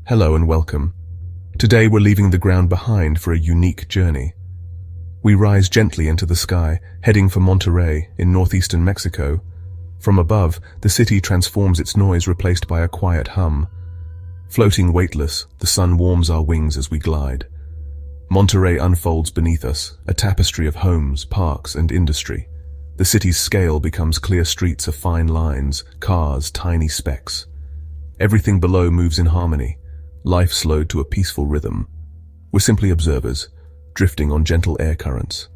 Hello and welcome. Today we're leaving the ground behind for a unique journey. We rise gently into the sky, heading for Monterrey in northeastern Mexico. From above, the city transforms, its noise replaced by a quiet hum. Floating weightless, the sun warms our wings as we glide. Monterrey unfolds beneath us, a tapestry of homes, parks, and industry. The city's scale becomes clear streets of fine lines, cars, tiny specks. Everything below moves in harmony, life slowed to a peaceful rhythm. We're simply observers, drifting on gentle air currents.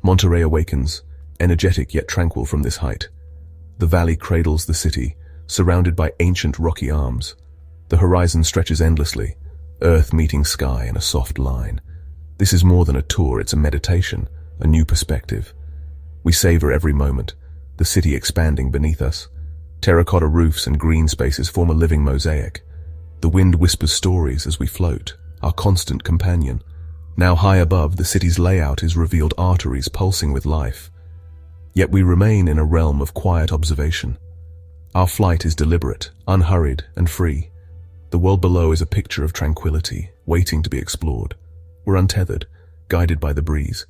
Monterrey awakens, energetic yet tranquil from this height. The valley cradles the city, surrounded by ancient rocky arms. The horizon stretches endlessly, earth meeting sky in a soft line. This is more than a tour, it's a meditation, a new perspective. We savor every moment, the city expanding beneath us. Terracotta roofs and green spaces form a living mosaic. The wind whispers stories as we float, our constant companion. Now high above, the city's layout is revealed, arteries pulsing with life. Yet we remain in a realm of quiet observation. Our flight is deliberate, unhurried, and free. The world below is a picture of tranquility, waiting to be explored. We're untethered, guided by the breeze.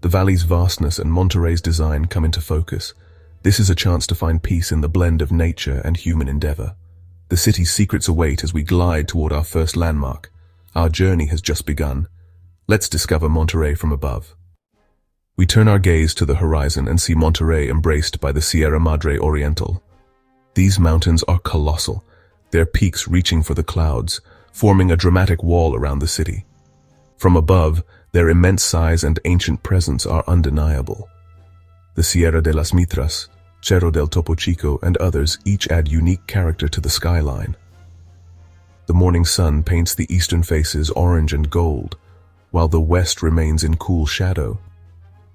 The valley's vastness and Monterrey's design come into focus. This is a chance to find peace in the blend of nature and human endeavor. The city's secrets await as we glide toward our first landmark. Our journey has just begun. Let's discover Monterrey from above. We turn our gaze to the horizon and see Monterrey embraced by the Sierra Madre Oriental. These mountains are colossal, their peaks reaching for the clouds, forming a dramatic wall around the city. From above, their immense size and ancient presence are undeniable. The Sierra de las Mitras, Cerro del Topo Chico, and others each add unique character to the skyline. The morning sun paints the eastern faces orange and gold, while the west remains in cool shadow.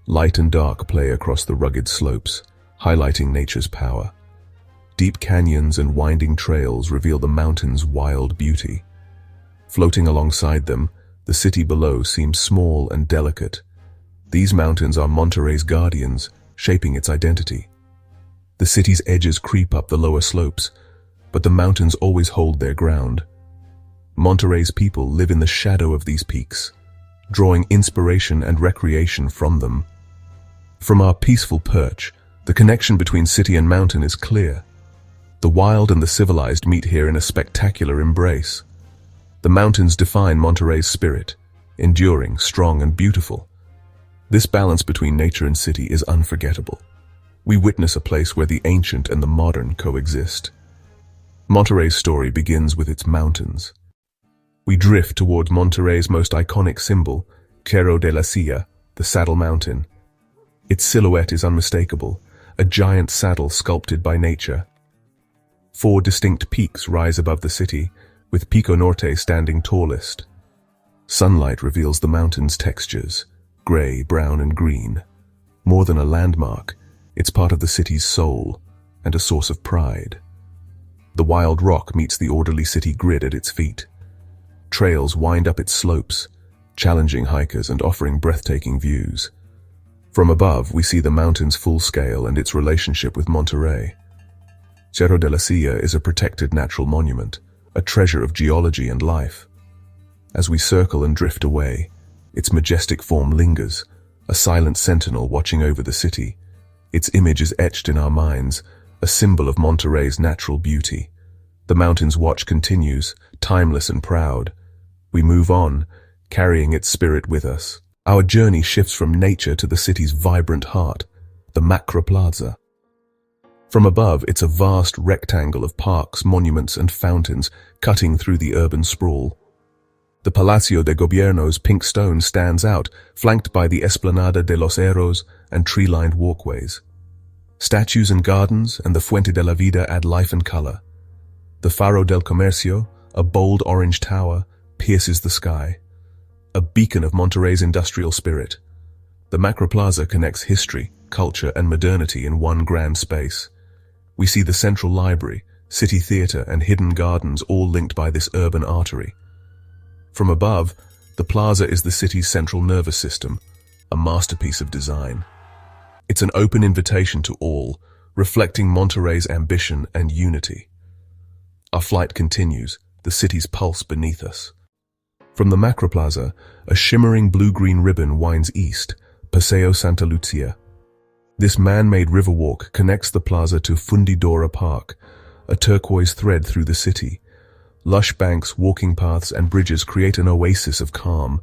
Light and dark play across the rugged slopes, highlighting nature's power. Deep canyons and winding trails reveal the mountains' wild beauty. Floating alongside them, the city below seems small and delicate. These mountains are Monterrey's guardians, shaping its identity. The city's edges creep up the lower slopes, but the mountains always hold their ground. Monterrey's people live in the shadow of these peaks, drawing inspiration and recreation from them. From our peaceful perch, the connection between city and mountain is clear. The wild and the civilized meet here in a spectacular embrace. The mountains define Monterrey's spirit, enduring, strong, and beautiful. This balance between nature and city is unforgettable. We witness a place where the ancient and the modern coexist. Monterrey's story begins with its mountains. We drift towards Monterrey's most iconic symbol, Cerro de la Silla, the Saddle Mountain. Its silhouette is unmistakable, a giant saddle sculpted by nature. 4 distinct peaks rise above the city, with Pico Norte standing tallest. Sunlight reveals the mountain's textures, gray, brown, and green. More than a landmark, it's part of the city's soul and a source of pride. The wild rock meets the orderly city grid at its feet. Trails wind up its slopes, challenging hikers and offering breathtaking views. From above, we see the mountain's full scale and its relationship with Monterrey. Cerro de la Silla is a protected natural monument, a treasure of geology and life. As we circle and drift away, its majestic form lingers, a silent sentinel watching over the city. Its image is etched in our minds, a symbol of Monterrey's natural beauty. The mountain's watch continues, timeless and proud. We move on, carrying its spirit with us. Our journey shifts from nature to the city's vibrant heart, the Macroplaza. From above, it's a vast rectangle of parks, monuments, and fountains cutting through the urban sprawl. The Palacio de Gobierno's pink stone stands out, flanked by the Esplanada de los Heros and tree-lined walkways. Statues and gardens and the Fuente de la Vida add life and color. The Faro del Comercio, a bold orange tower, pierces the sky, a beacon of Monterrey's industrial spirit. The Macroplaza connects history, culture, and modernity in one grand space. We see the central library, city theater, and hidden gardens all linked by this urban artery. From above, the plaza is the city's central nervous system, a masterpiece of design. It's an open invitation to all, reflecting Monterrey's ambition and unity. Our flight continues, the city's pulse beneath us. From the Macroplaza, a shimmering blue-green ribbon winds east, Paseo Santa Lucia. This man-made riverwalk connects the plaza to Fundidora Park, a turquoise thread through the city. Lush banks, walking paths, and bridges create an oasis of calm.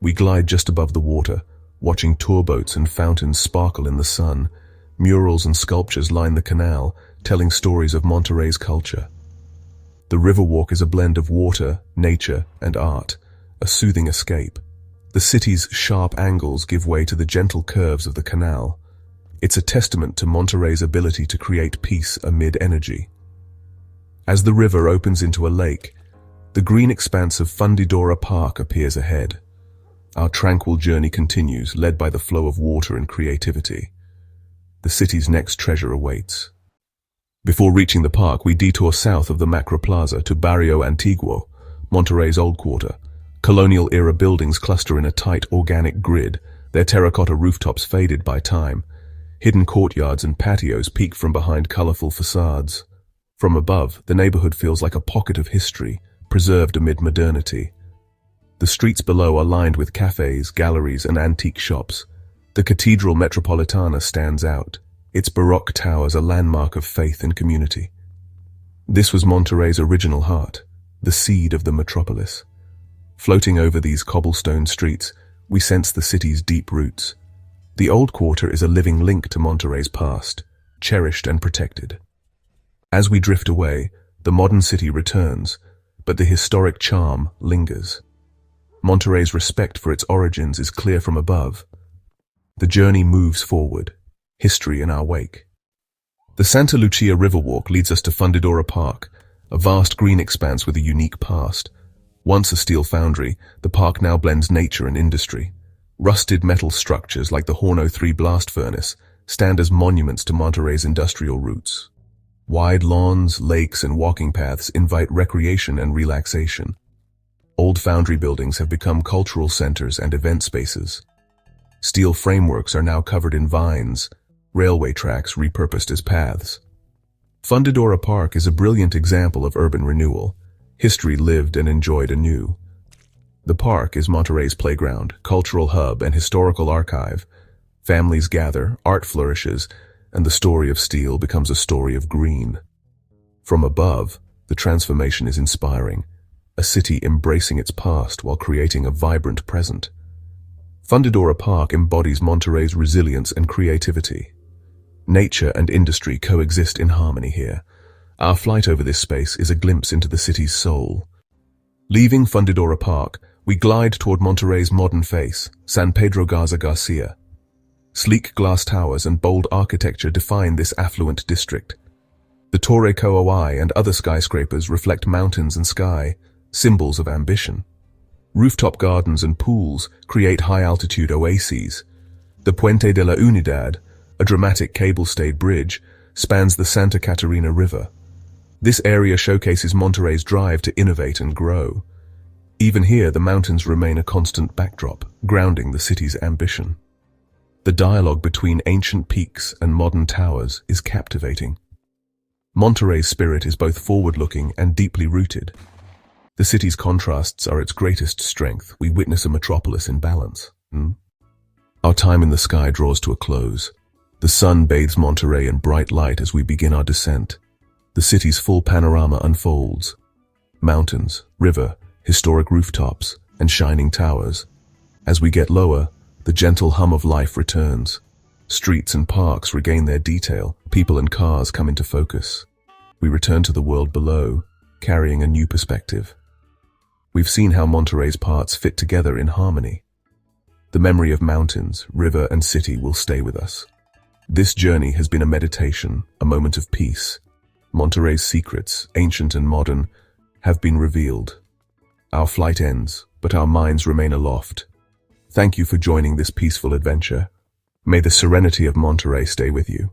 We glide just above the water, watching tour boats and fountains sparkle in the sun. Murals and sculptures line the canal, telling stories of Monterrey's culture. The Riverwalk is a blend of water, nature, and art, a soothing escape. The city's sharp angles give way to the gentle curves of the canal. It's a testament to Monterrey's ability to create peace amid energy. As the river opens into a lake, the green expanse of Fundidora Park appears ahead. Our tranquil journey continues, led by the flow of water and creativity. The city's next treasure awaits. Before reaching the park, we detour south of the Macroplaza to Barrio Antiguo, Monterrey's old quarter. Colonial-era buildings cluster in a tight, organic grid, their terracotta rooftops faded by time. Hidden courtyards and patios peek from behind colorful facades. From above, the neighborhood feels like a pocket of history, preserved amid modernity. The streets below are lined with cafes, galleries, and antique shops. The Cathedral Metropolitana stands out, its Baroque towers a landmark of faith and community. This was Monterrey's original heart, the seed of the metropolis. Floating over these cobblestone streets, we sense the city's deep roots. The old quarter is a living link to Monterrey's past, cherished and protected. As we drift away, the modern city returns, but the historic charm lingers. Monterrey's respect for its origins is clear from above. The journey moves forward, history in our wake. The Santa Lucia Riverwalk leads us to Fundidora Park, a vast green expanse with a unique past. Once a steel foundry, the park now blends nature and industry. Rusted metal structures like the Horno 3 blast furnace stand as monuments to Monterrey's industrial roots. Wide lawns, lakes, and walking paths invite recreation and relaxation. Old foundry buildings have become cultural centers and event spaces. Steel frameworks are now covered in vines, railway tracks repurposed as paths. Fundidora Park is a brilliant example of urban renewal, history lived and enjoyed anew. The park is Monterrey's playground, cultural hub, and historical archive. Families gather, art flourishes, and the story of steel becomes a story of green. From above, the transformation is inspiring, a city embracing its past while creating a vibrant present. Fundidora Park embodies Monterrey's resilience and creativity. Nature and industry coexist in harmony here. Our flight over this space is a glimpse into the city's soul. Leaving Fundidora Park, we glide toward Monterrey's modern face, San Pedro Garza Garcia. Sleek glass towers and bold architecture define this affluent district. The Torre Coahuila and other skyscrapers reflect mountains and sky, symbols of ambition. Rooftop gardens and pools create high-altitude oases. The Puente de la Unidad, a dramatic cable-stayed bridge, spans the Santa Catarina River. This area showcases Monterrey's drive to innovate and grow. Even here, the mountains remain a constant backdrop, grounding the city's ambition. The dialogue between ancient peaks and modern towers is captivating. Monterrey's spirit is both forward-looking and deeply rooted. The city's contrasts are its greatest strength. We witness a metropolis in balance. Our time in the sky draws to a close. The sun bathes Monterrey in bright light as we begin our descent. The city's full panorama unfolds. Mountains, river, historic rooftops, and shining towers. As we get lower, the gentle hum of life returns. Streets and parks regain their detail. People and cars come into focus. We return to the world below, carrying a new perspective. We've seen how Monterrey's parts fit together in harmony. The memory of mountains, river, and city will stay with us. This journey has been a meditation, a moment of peace. Monterrey's secrets, ancient and modern, have been revealed. Our flight ends, but our minds remain aloft. Thank you for joining this peaceful adventure. May the serenity of Monterrey stay with you.